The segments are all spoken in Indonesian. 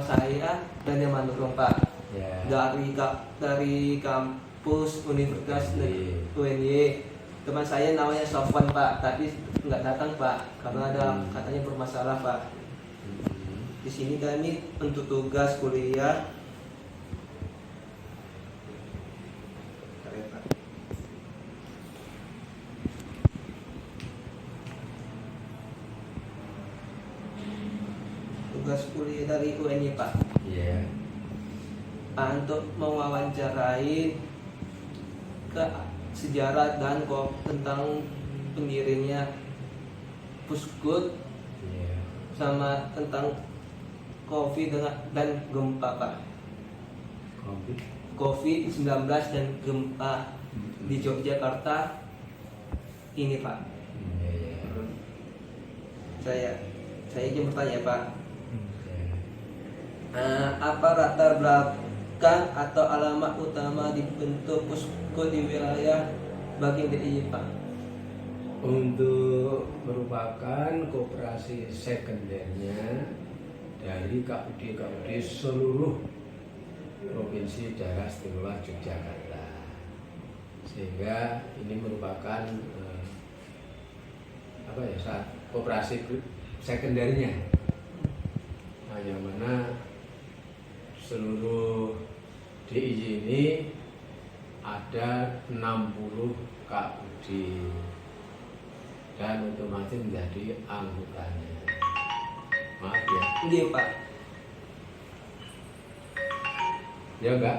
saya Daniel Manurung Pak. Ya. Dari kampus Universitas UNY. Teman saya namanya Sofwan Pak, tapi nggak datang Pak karena ada katanya bermasalah Pak. Di sini kami untuk tugas kuliah. Tugas kuliah dari UNY Pak. Iya. Untuk mewawancarai ke sejarah dan tentang pendirinya Puskut, sama tentang COVID dan gempa Pak. COVID-19 dan gempa di Yogyakarta ini Pak. Saya ingin bertanya Pak, apa latar belakang atau alamat utama dibentuk Puskut di wilayah bagian DIY Pak? Untuk merupakan koperasi sekundernya dari KUD seluruh provinsi daerah istimewa Yogyakarta, sehingga ini merupakan koperasi sekundernya, yang mana seluruh DIY ini ada 60 KUD dan otomatis menjadi anggotanya. Maaf ya. Iya Pak. Ya enggak.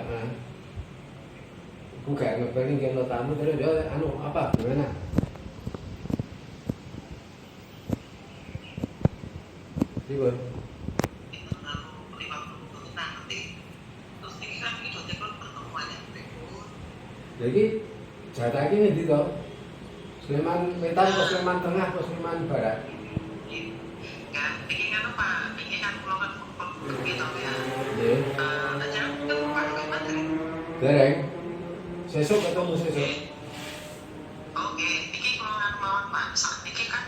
Aku gak ngepengen kalau tamu terus dia apa gimana? Ribut. Jadi jatah ini di toh Sleman Wetan, Sleman Tengah, Sleman Barat. Dereng, sesuk ketemu sesuk. Oke, iki kalau mawon Pak, saat ini kan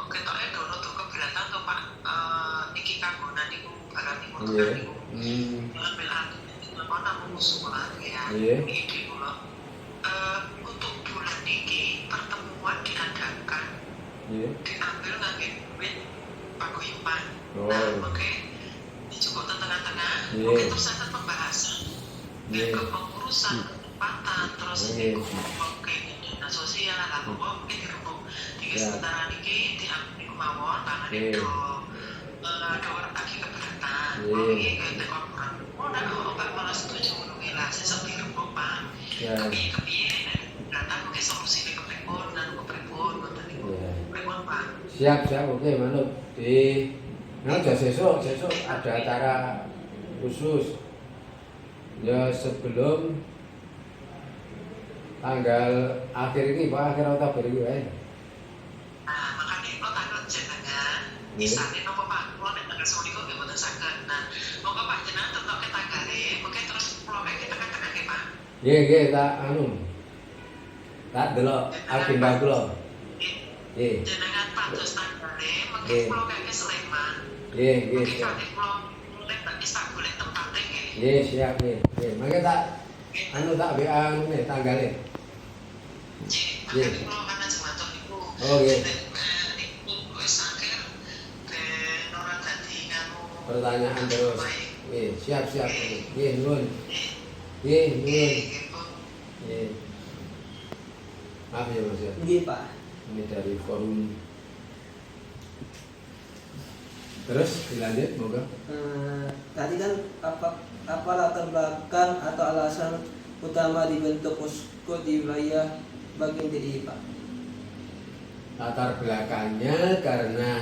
ketoknya dono tuh keberatan tuh Pak, iki kagunan iku barang iku tenan iku. Ambil aku apa namun sekolah ya. Iki kula untuk bulan iki pertemuan diadakan. Diambil ngangge duit paguyuban. Nah, oke. Ini cukup tengah-tengah. Oke, terus ada pembahasan kepengurusan tempatan, terus kayak sosial lah, pokok mungkin dirembuk tiga sementara niki diambil kemauan tangan itu ada orang lagi keberatan, ini kayak tekoran, nggak malah setuju menunggulah sesat dirembuk Pak, kepiye datang mungkin solusi kepripun dan kepripun Pak. Siap, oke manut. Sesuk ada acara khusus. Ya sebelum tanggal akhir ini Pak, akhir Oktober ini wae. Nah, makanya kok tanggal jenengan misalnya nopo Pak, kula nek tanggal 29 nggih mboten saged. Nah, monggo Pak jenengan tetokke tanggale, mungkin terus kula iki tekan-tekan nggih Pak. Nggih, tak tak delok agenda kula. Nggih. Jenengan pados tanggale, mungkin kula kayaknya Sleman. Nggih. Mungkin kula lek tak bisa golek tempate nggih. Nggih, siap nggih. Mangke tak tak WA nih tanggale. Nggih. Kula kan jemaah niku. Oh nggih. Niku wis akhir ora dadi nganu Pertanyaan terus. Nggih, siap. Nggih, nuwun. Nggih. Maaf ya Mas. Nggih Pak. Ini dari forum. Terus dilanjut moga. Tadi kan apa latar belakang atau alasan utama dibentuk Puskut di wilayah bagian DIY Pak? Latar belakangnya karena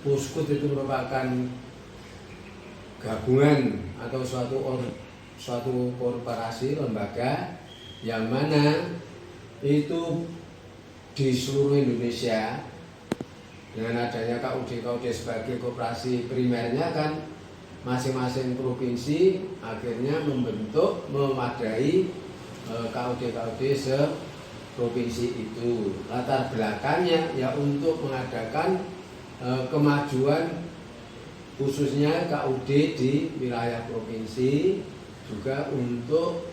Puskut itu merupakan gabungan atau suatu korporasi lembaga yang mana itu di seluruh Indonesia dengan adanya KUD sebagai koperasi primernya kan masing-masing provinsi akhirnya membentuk memadai KUD se-provinsi itu. Latar belakangnya ya untuk mengadakan kemajuan khususnya KUD di wilayah provinsi juga untuk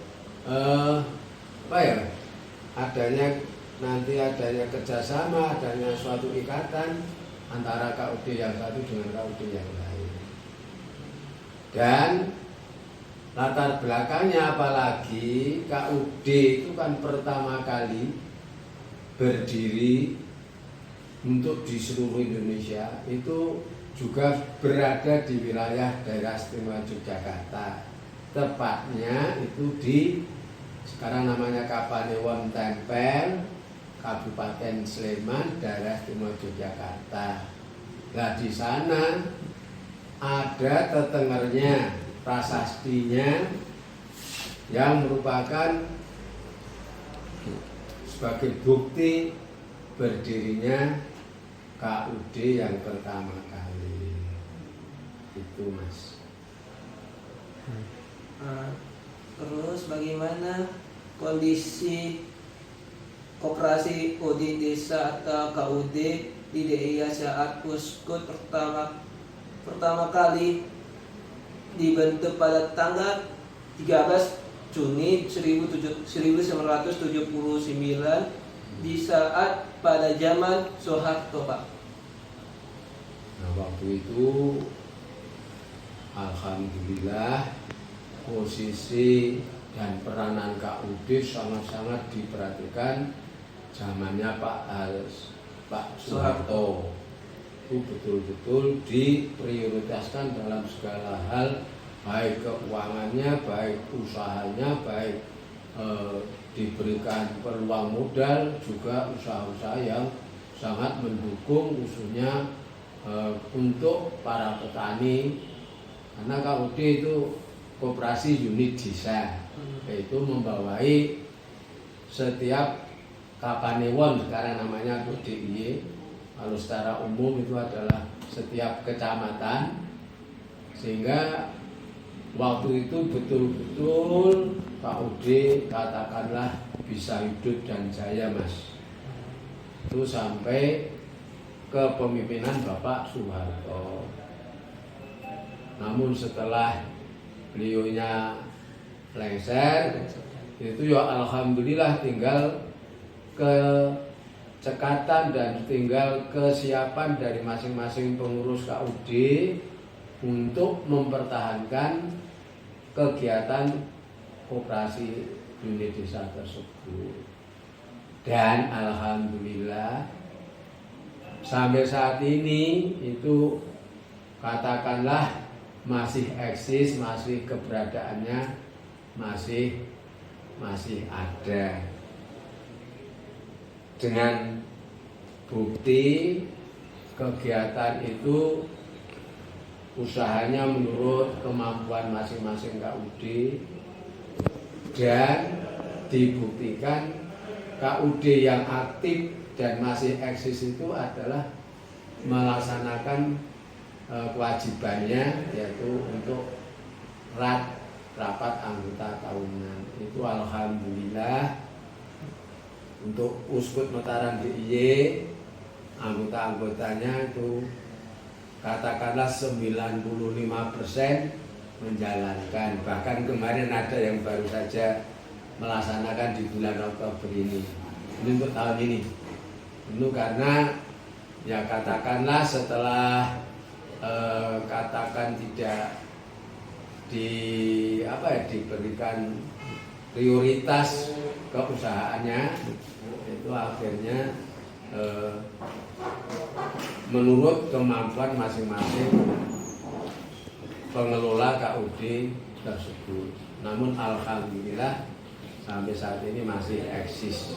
adanya kerjasama, adanya suatu ikatan antara KUD yang satu dengan KUD yang lain. Dan latar belakangnya apalagi KUD itu kan pertama kali berdiri untuk di seluruh Indonesia itu juga berada di wilayah daerah istimewa Yogyakarta, tepatnya itu di sekarang namanya Kapanewon Tempel, Kabupaten Sleman, daerah istimewa Yogyakarta. Nah di sana ada tetengernya, prasastinya yang merupakan sebagai bukti berdirinya KUD yang pertama kali. Itu Mas. Terus bagaimana kondisi koperasi UD desa atau KUD di DIY saat Uskut pertama kali dibentuk pada tanggal 13 Juni 1979 di saat pada zaman Soeharto, Pak. Nah waktu itu alhamdulillah posisi dan peranan KUD sangat-sangat diperhatikan zamannya Pak Soeharto. Itu betul-betul diprioritaskan dalam segala hal, baik keuangannya, baik usahanya, baik diberikan peluang modal, juga usaha-usaha yang sangat mendukung khususnya untuk para petani, karena KUD itu koperasi unit desa, yaitu membawai setiap Kapanewon sekarang namanya DIY, kalau secara umum itu adalah setiap kecamatan, sehingga waktu itu betul-betul KUD katakanlah bisa hidup dan jaya Mas. Itu sampai kepemimpinan Bapak Soeharto. Namun setelah beliaunya lengser, itu ya alhamdulillah tinggal kecekatan dan tinggal kesiapan dari masing-masing pengurus KUD untuk mempertahankan kegiatan koperasi unit desa tersebut. Dan alhamdulillah sampai saat ini itu katakanlah masih eksis, masih keberadaannya masih ada, dengan bukti kegiatan itu usahanya menurut kemampuan masing-masing KUD, dan dibuktikan KUD yang aktif dan masih eksis itu adalah melaksanakan kewajibannya, yaitu untuk rapat anggota tahunan. Itu alhamdulillah untuk Uskut Mataram DIY anggota-anggotanya itu katakanlah 95% menjalankan. Bahkan kemarin ada yang baru saja melaksanakan di bulan Oktober ini untuk tahun ini. Itu karena ya katakanlah setelah katakan tidak diberikan prioritas keusahaannya, itu akhirnya menurut kemampuan masing-masing pengelola KUD tersebut. Namun alhamdulillah sampai saat ini masih eksis.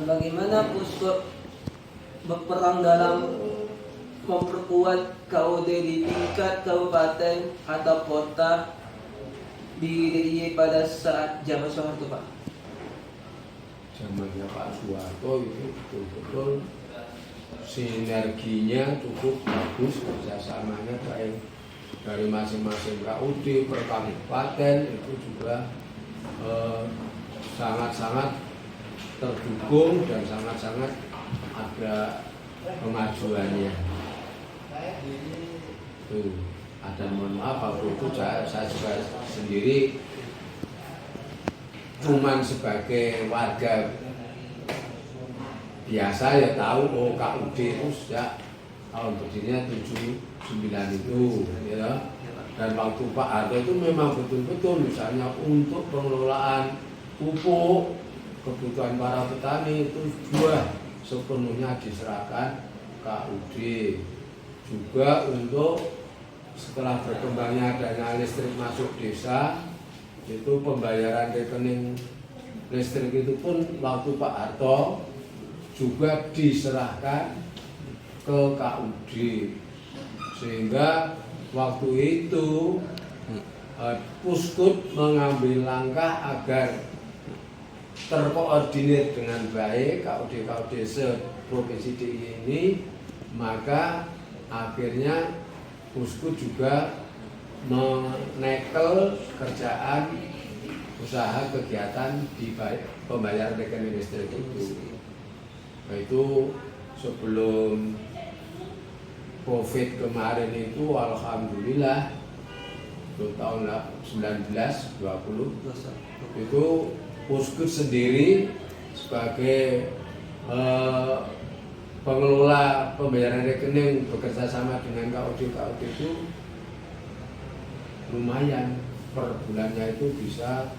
Bagaimana Uskut berperan dalam memperkuat KUD di tingkat kabupaten atau kota di DIY pada saat zaman Soeharto, Pak? Zamannya Pak Soeharto itu betul-betul sinerginya cukup bagus, kerjasamanya baik dari masing-masing KUD per kabupaten itu juga sangat-sangat terdukung dan sangat-sangat ada kemajuannya. Tuh, ada mohon maaf waktu itu saya juga sendiri cuman sebagai warga biasa ya tahu oh KUD itu sejak tahun berdirinya 79 itu ya. Dan waktu Pak Harto itu memang betul-betul misalnya untuk pengelolaan pupuk kebutuhan para petani itu juga sepenuhnya diserahkan KUD. Juga untuk setelah berkembangnya adanya listrik masuk desa, itu pembayaran rekening listrik itu pun waktu Pak Harto juga diserahkan ke KUD, sehingga waktu itu Puskut mengambil langkah agar terkoordinir dengan baik KUD-KUD se-Provinsi DIY ini, maka akhirnya Puskut juga menekel kerjaan usaha kegiatan di pembayaran rekening listrik itu. Nah, itu sebelum COVID kemarin itu alhamdulillah tahun 1920 itu Puskut sendiri sebagai pengelola pembayaran rekening bekerja sama dengan KUD itu lumayan, per bulannya itu bisa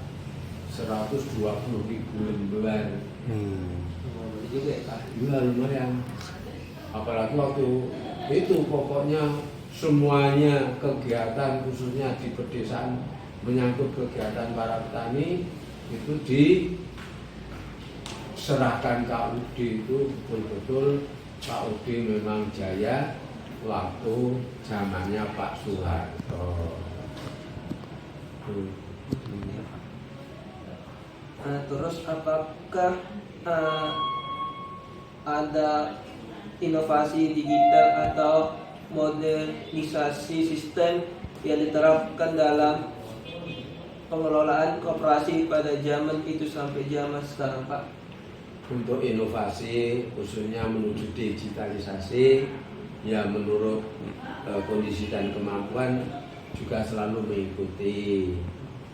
120.000 lembar. Juga ya Pak? Iya lumayan. Apalagi waktu itu pokoknya semuanya kegiatan khususnya di pedesaan menyangkut kegiatan para petani itu diserahkan KUD, itu betul-betul KUD memang jaya waktu zamannya Pak Soeharto. Terus apakah ada inovasi digital atau modernisasi sistem yang diterapkan dalam pengelolaan koperasi pada zaman itu sampai zaman sekarang, Pak? Untuk inovasi khususnya menuju digitalisasi, ya menurut kondisi dan kemampuan juga selalu mengikuti.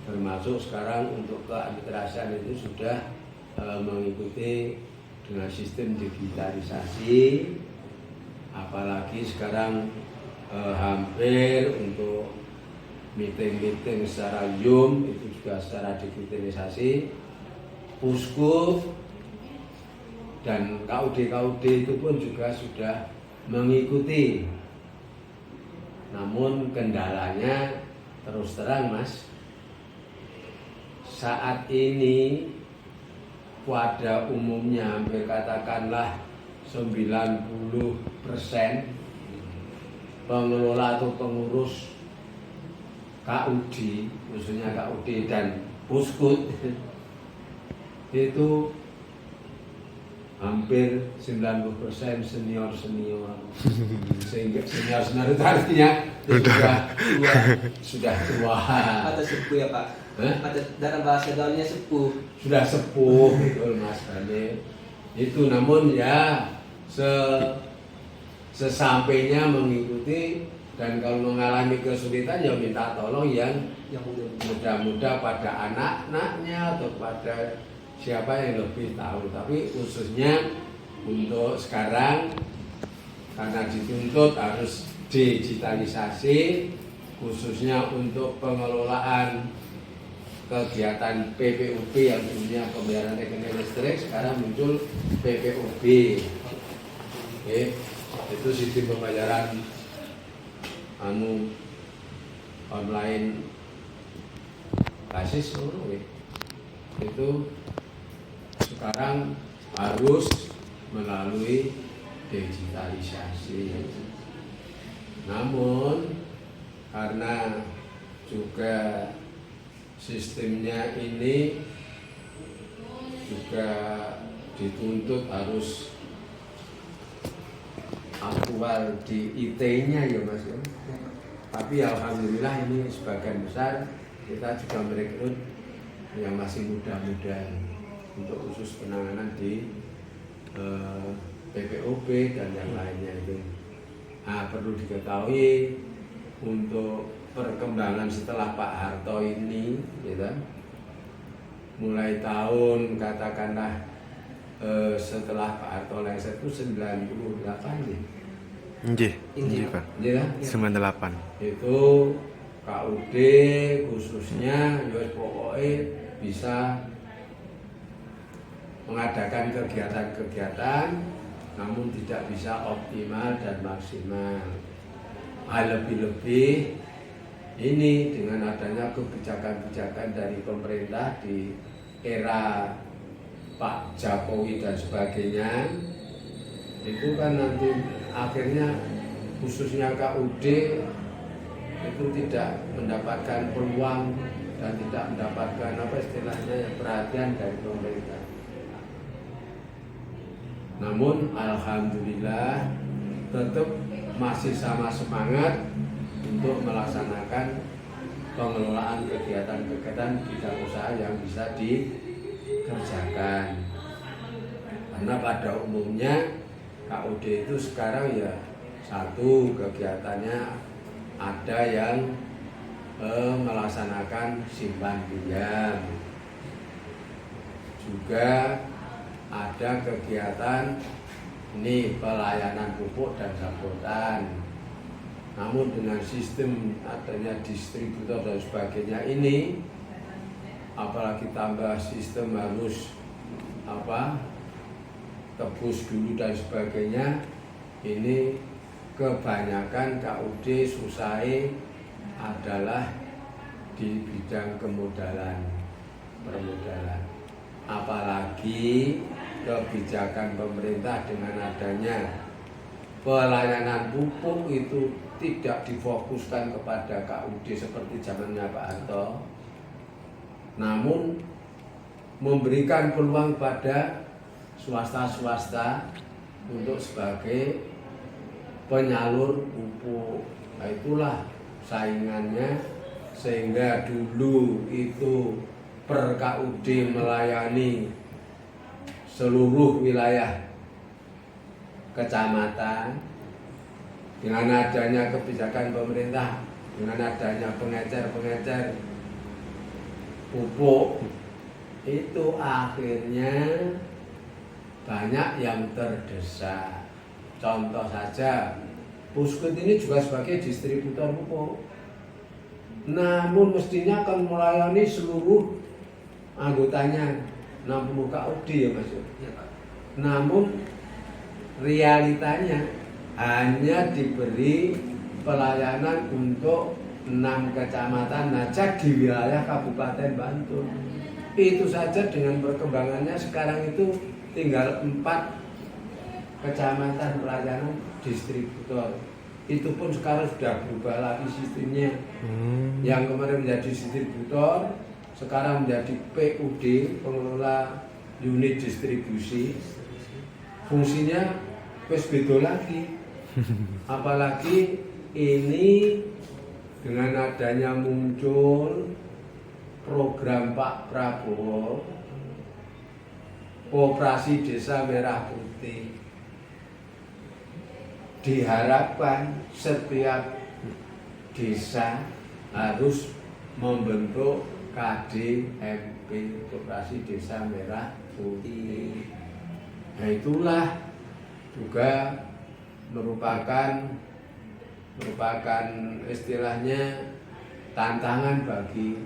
Termasuk sekarang untuk keadministrasian itu sudah mengikuti dengan sistem digitalisasi. Apalagi sekarang hampir untuk meeting-meeting secara Zoom itu juga secara digitalisasi. Puskut dan KUD itu pun juga sudah mengikuti. Namun kendalanya terus terang Mas, saat ini pada umumnya hampir katakanlah 90% pengelola atau pengurus KUD, khususnya KUD dan Puskut itu hampir 90% senior. Sehingga senior itu artinya sudah tua. Atau sepuh ya Pak? Atau dalam bahasa gaulnya sepuh. Sudah sepuh betul Mas Bane. Itu namun ya sesampainya mengikuti, dan kalau mengalami kesulitan ya minta tolong yang muda-muda pada anak-anaknya atau pada siapa yang lebih tahu. Tapi khususnya untuk sekarang karena dituntut harus digitalisasi, khususnya untuk pengelolaan kegiatan PPUB yang punya pembayaran rekening listrik, sekarang muncul PPUB. Oke, itu sistem pembayaran online basis itu sekarang harus melalui digitalisasi. Namun karena juga sistemnya ini juga dituntut harus aktual di IT-nya ya Mas ya. Tapi alhamdulillah ini sebagian besar kita juga merekrut yang masih muda-muda untuk khusus penanganan di PPOP dan yang lainnya itu. Nah, perlu diketahui untuk perkembangan setelah Pak Harto ini, gitu, mulai tahun katakanlah setelah Pak Harto lengser itu 98 nih. Nggih, Pak. Iya kan? 98. Itu KUD khususnya ya pokoknya bisa mengadakan kegiatan-kegiatan namun tidak bisa optimal dan maksimal. Lebih-lebih ini dengan adanya kebijakan-kebijakan dari pemerintah di era Pak Jokowi dan sebagainya, itu kan nanti akhirnya khususnya KUD itu tidak mendapatkan peluang dan tidak mendapatkan apa istilahnya perhatian dari pemerintah. Namun alhamdulillah tetap masih sama semangat untuk melaksanakan pengelolaan kegiatan-kegiatan bidang usaha yang bisa dikerjakan. Karena pada umumnya KUD itu sekarang ya satu kegiatannya ada yang melaksanakan simpan pinjam, juga ada kegiatan ini pelayanan pupuk dan sambutan. Namun dengan sistem adanya distributor dan sebagainya ini, apalagi tambah sistem harus tebus dulu dan sebagainya, ini kebanyakan KUD susahnya adalah di bidang permodalan. Apalagi kebijakan pemerintah dengan adanya pelayanan pupuk itu tidak difokuskan kepada KUD seperti zamannya Pak Harto, namun memberikan peluang pada swasta-swasta untuk sebagai penyalur pupuk. Nah, itulah saingannya, sehingga dulu itu per KUD melayani seluruh wilayah kecamatan. Dengan adanya kebijakan pemerintah, dengan adanya pengecer pupuk, itu akhirnya banyak yang terdesak. Contoh saja, Puskut ini juga sebagai distributor pupuk, namun mestinya akan melayani seluruh anggotanya 60 KUD ya Mas. Namun realitanya hanya diberi pelayanan untuk 6 kecamatan saja di wilayah Kabupaten Bantul. Itu saja dengan perkembangannya sekarang itu tinggal 4 kecamatan pelayanan distributor. Itu pun sekarang sudah berubah lagi sistemnya. Yang kemarin menjadi distributor, sekarang menjadi PUD, pengelola unit distribusi. Fungsinya wis beda lagi. Apalagi ini dengan adanya muncul program Pak Prabowo, Koperasi Desa Merah Putih, diharapkan setiap desa harus membentuk KDMP, Koperasi Desa Merah Putih. Nah, itulah juga merupakan istilahnya tantangan bagi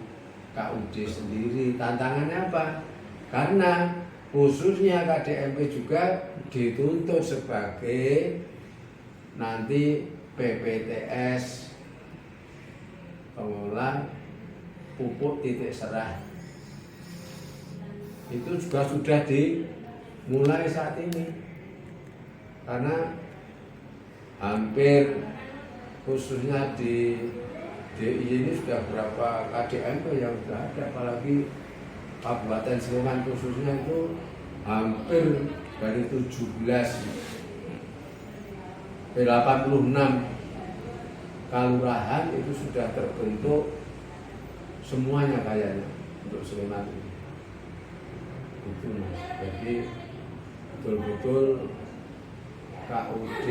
KUD sendiri. Tantangannya apa? Karena khususnya KDMP juga dituntut sebagai nanti PPTS, pengelola pupuk titik serah. Itu juga sudah dimulai saat ini. Karena hampir khususnya di DI ini sudah berapa KDMP yang sudah ada, apalagi Kabupaten Sleman khususnya itu hampir dari 86 kelurahan itu sudah terbentuk semuanya kayaknya untuk Sleman ini. Itu Mas. Jadi betul-betul KUD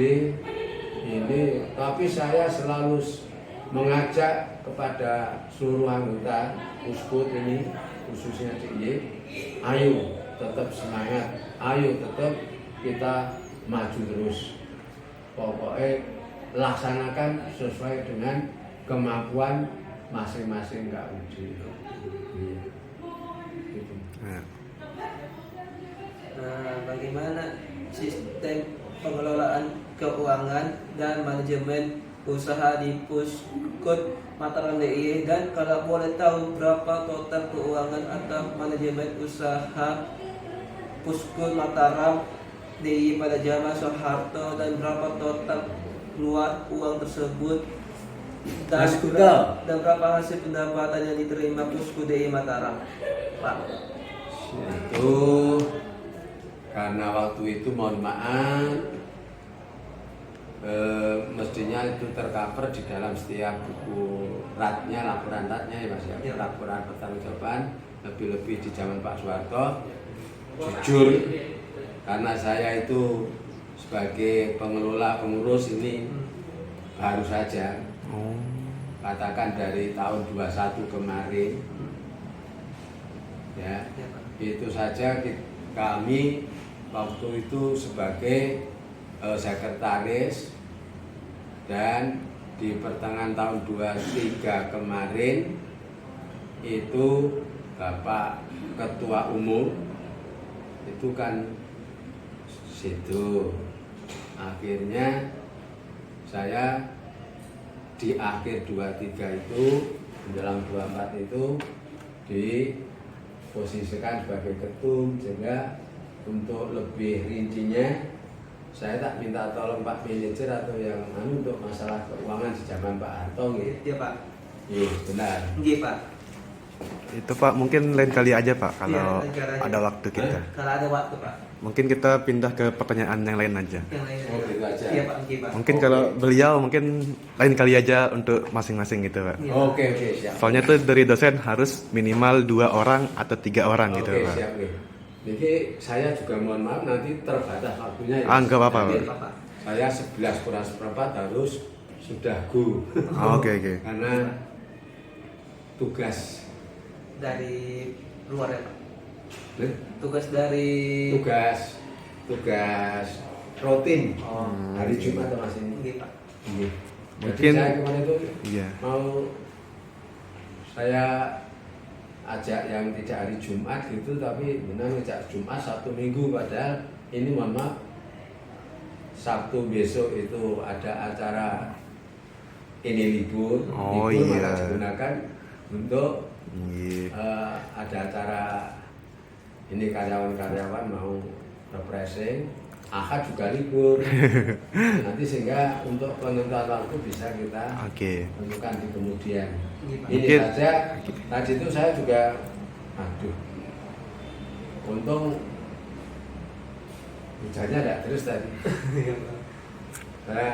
ini, tapi saya selalu mengajak kepada seluruh anggota Puskut ini, khususnya DIY, ayo tetap semangat, ayo tetap kita maju terus. Pokoknya laksanakan sesuai dengan kemampuan masing-masing KUD. Iya. Gitu. Nah, bagaimana sistem pengelolaan keuangan dan manajemen usaha di Puskut Mataram DIY, dan kalau boleh tahu berapa total keuangan atau manajemen usaha Puskut Mataram DIY pada zaman Soeharto, dan berapa total keluar uang tersebut, dan, Mas Kuto. dan berapa hasil pendapatan yang diterima Puskut DIY Mataram, Pak? Itu karena waktu itu mohon maaf, mestinya itu tercover di dalam setiap buku ratnya, laporan ratnya ya Mas ya, laporan pertanggungjawaban, lebih-lebih di zaman Pak Soeharto. Jujur, karena saya itu sebagai pengelola pengurus ini baru saja, katakan dari tahun 21 kemarin, ya itu saja kami waktu itu sebagai sekretaris, dan di pertengahan tahun 23 kemarin itu Bapak Ketua Umum itu kan situ, akhirnya saya di akhir 23 itu menjelang 24 itu diposisikan sebagai ketum, sehingga untuk lebih rincinya saya tak minta tolong Pak Manajer atau yang untuk masalah keuangan di zaman Pak Harto gitu. Iya Pak. Iya benar. Iya Pak. Itu Pak mungkin lain kali aja Pak kalau Iya, lain kali aja. ada waktu kita. Kalau ada waktu Pak. Mungkin kita pindah ke pertanyaan yang lain aja. Yang lain. Oh, gitu aja. Iya Pak. Iya Pak. Mungkin kalau beliau mungkin lain kali aja untuk masing-masing gitu Pak. Iya. Oke siap. Soalnya tuh dari dosen harus minimal 2 orang atau 3 orang gitu Oke Pak. siap nih. Jadi saya juga mohon maaf nanti terbatas waktunya ya. Enggak apa-apa Nanti Pak. Pak. Saya 11 kurang seperempat harus sudah go. Oke. Karena tugas Dari luar ya Pak. eh, Tugas dari. tugas rutin Oh. hari Jumat atau Mas ini. Iya Pak. Iya. Mungkin- Jadi saya kemarin itu Iya. mau saya ajak yang tidak hari Jumat gitu, tapi benar ngejak Jumat Sabtu Minggu, padahal ini mohon maaf Sabtu besok itu ada acara ini libur, Oh, libur iya. maka digunakan untuk Iya. ada acara ini karyawan-karyawan mau refreshing. Ahad juga libur. Nanti sehingga untuk penentuan waktu bisa kita Oke. tentukan di kemudian. Iya Pak. Ini Mungkin- saja. Tadi itu saya juga, untung hujannya tidak terus tadi. Iya Pak. Saya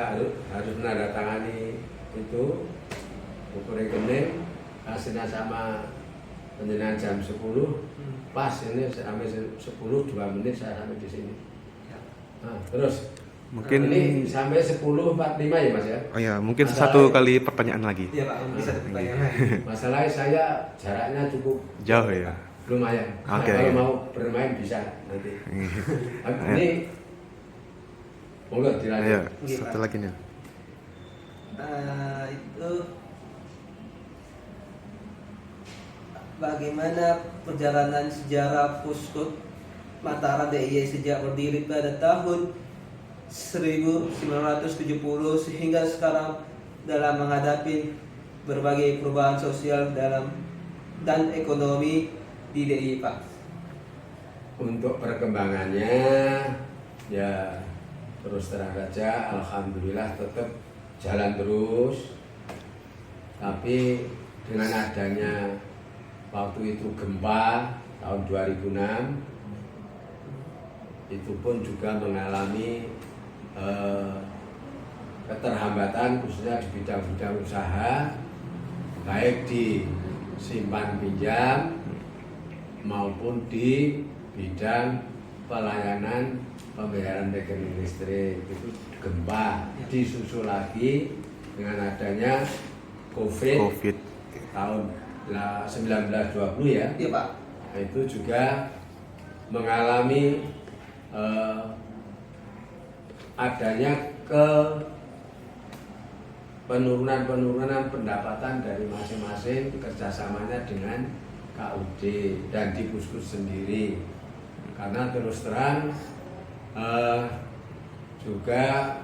harus menandatangani itu buku rekening, hasilnya sama penjenengan jam 10. Pas ini sampai 10 2 menit saya sampai di sini. Ya. Nah, terus Mungkin ini sampai 10.45 ya Mas ya. oh ya, mungkin Masalah- satu kali pertanyaan lagi. Iya Pak. Bisa pertanyaan lagi. Masalahnya saya jaraknya cukup Jauh ya. lumayan. Oke, Kalau oke. mau bermain bisa nanti. Ayo. Ini monggo dilanjut. Ayo, Iya, satu Pak. lagi nih. Itu bagaimana perjalanan sejarah Puskut Mataram DIY sejak berdiri pada tahun 1970 sehingga sekarang dalam menghadapi berbagai perubahan sosial dan ekonomi di DIY Pak. Untuk perkembangannya ya terus terang saja, alhamdulillah tetap jalan terus. Tapi dengan adanya waktu itu gempa tahun 2006, itu pun juga mengalami keterhambatan khususnya di bidang-bidang usaha, baik di simpan pinjam maupun di bidang pelayanan pembayaran rekening listrik itu gempa, disusul lagi dengan adanya COVID. Tahun 1920 ya. Iya Pak. Nah, itu juga mengalami adanya penurunan pendapatan dari masing-masing kerjasamanya dengan KUD dan di Puskut sendiri, karena terus terang juga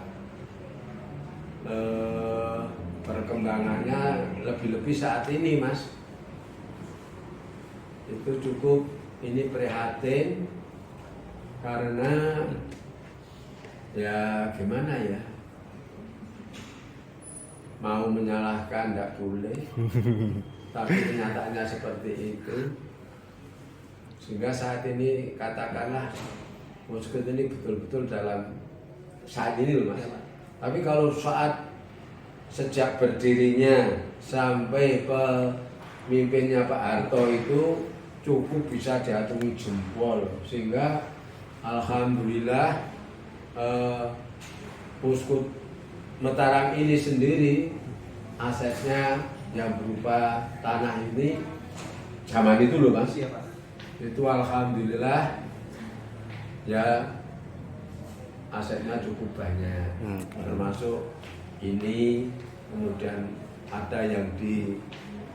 perkembangannya lebih-lebih saat ini Mas itu cukup ini prihatin, karena ya gimana ya, mau menyalahkan tidak boleh, tapi kenyataannya seperti itu. Sehingga saat ini katakanlah Puskut ini betul-betul dalam saat ini loh Mas. Tapi kalau sejak berdirinya sampai pemimpinnya Pak Harto itu cukup bisa diatungi jempol, sehingga alhamdulillah Puskut Mataram ini sendiri asetnya yang berupa tanah ini zaman itu loh Mas, itu alhamdulillah ya asetnya cukup banyak, termasuk ini, kemudian ada yang di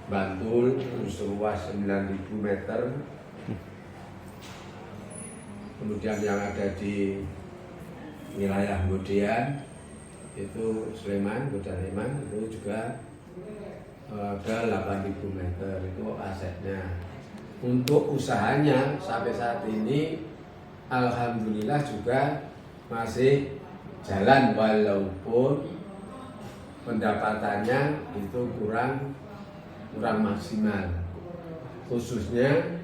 Bantul luas 9.000 meter, kemudian yang ada di wilayah Godean itu Sleman, Godean Sleman itu juga ada 8.000 meter itu asetnya. Untuk usahanya sampai saat ini alhamdulillah juga masih jalan, walaupun pendapatannya itu kurang maksimal, khususnya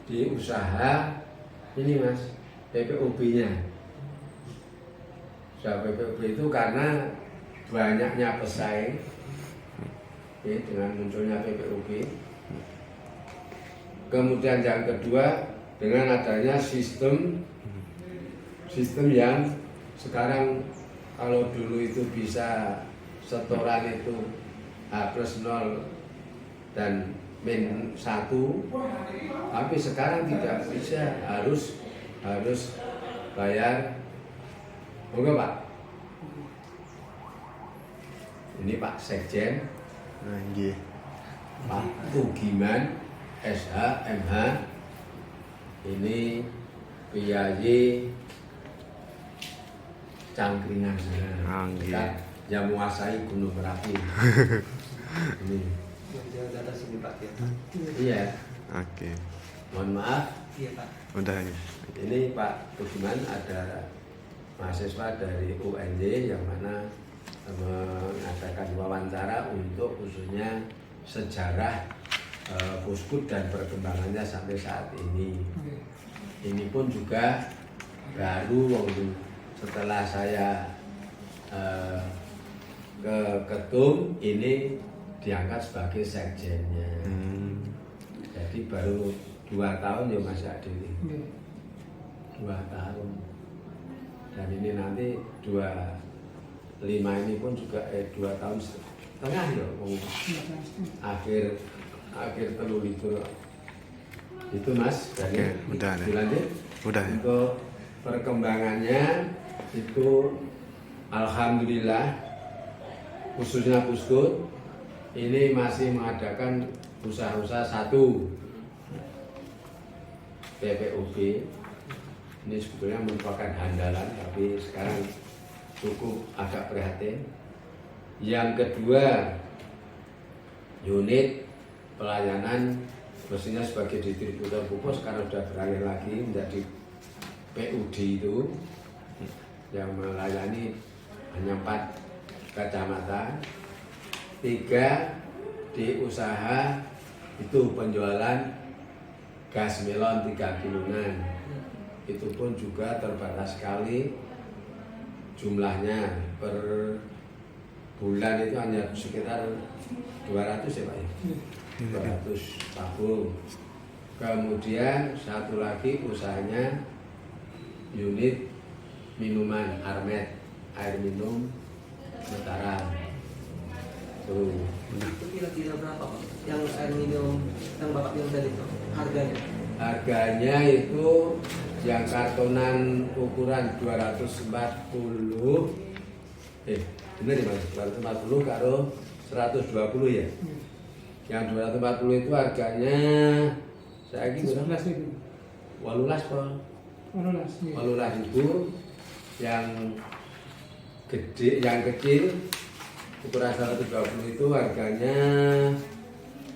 di usaha ini Mas, PPOB-nya. PPOB itu karena banyaknya pesaing ya, dengan munculnya PPOB. Kemudian yang kedua, dengan adanya sistem yang sekarang, kalau dulu itu bisa setoran itu H+0 dan -1, tapi sekarang tidak bisa, harus bayar. Monggo Pak. Ini Pak Sekjen, Pak Tugiman, SH, MH, ini Piyayi Cangkringan sana, yang menguasai Gunung Merapi. Ini. Yang di atas ini Pak ya. Iya. Oke. Mohon maaf. Iya Pak. Udah ya. Ini Pak Tugiman ada mahasiswa dari UNJ yang mana mengadakan wawancara untuk khususnya sejarah Puskut dan perkembangannya sampai saat ini. Ini pun juga baru setelah saya ke ketum ini diangkat sebagai sekjennya. Jadi baru 2 tahun ya Mas Adil. 2 tahun. Dan ini nanti 25 ini pun juga 2 tahun setengah ya, akhir telur itu Mas. Oke, udah ya. Dilanjut. Udah ya. Untuk perkembangannya itu alhamdulillah khususnya Puskut ini masih mengadakan usaha-usaha satu PPOB. Ini sebetulnya merupakan handalan, tapi sekarang cukup agak prihatin. Yang kedua, unit pelayanan, mestinya sebagai distributor pupuk sekarang sudah beralih lagi menjadi PUD itu, yang melayani hanya 4 kecamatan. 3 di usaha itu penjualan gas melon 3 kiloan. Itu pun juga terbatas sekali jumlahnya, per bulan itu hanya sekitar 200 ya Pak ya, 200 tabung. Kemudian satu lagi usahanya unit minuman Armet, air minum Mataram. Tuh. Itu kira-kira berapa Pak? Yang air minum yang Bapak minum tadi itu harganya? Harganya itu yang kartonan ukuran 240 bener ya Mas, 240 karo 120 ya. Yang 240 itu harganya saya kira 11 itu. 18 Pak. 18. Iya. 18 itu yang gede, yang kecil ukuran 120 itu harganya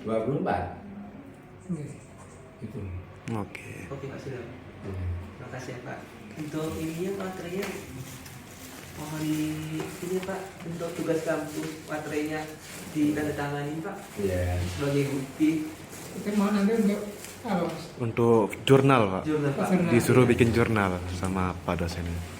24. Iya. Gitu. Oke. Oke Pak sudah. Terima kasih ya Pak. Untuk ininya baterainya mohon ini Pak untuk tugas kampus baterainya ditandatangani Pak Iya. sebagai bukti Kita mau nanti untuk apa Mas? Untuk jurnal, Pak. jurnal Pak. Jurnal. Disuruh bikin jurnal sama Pak dosennya.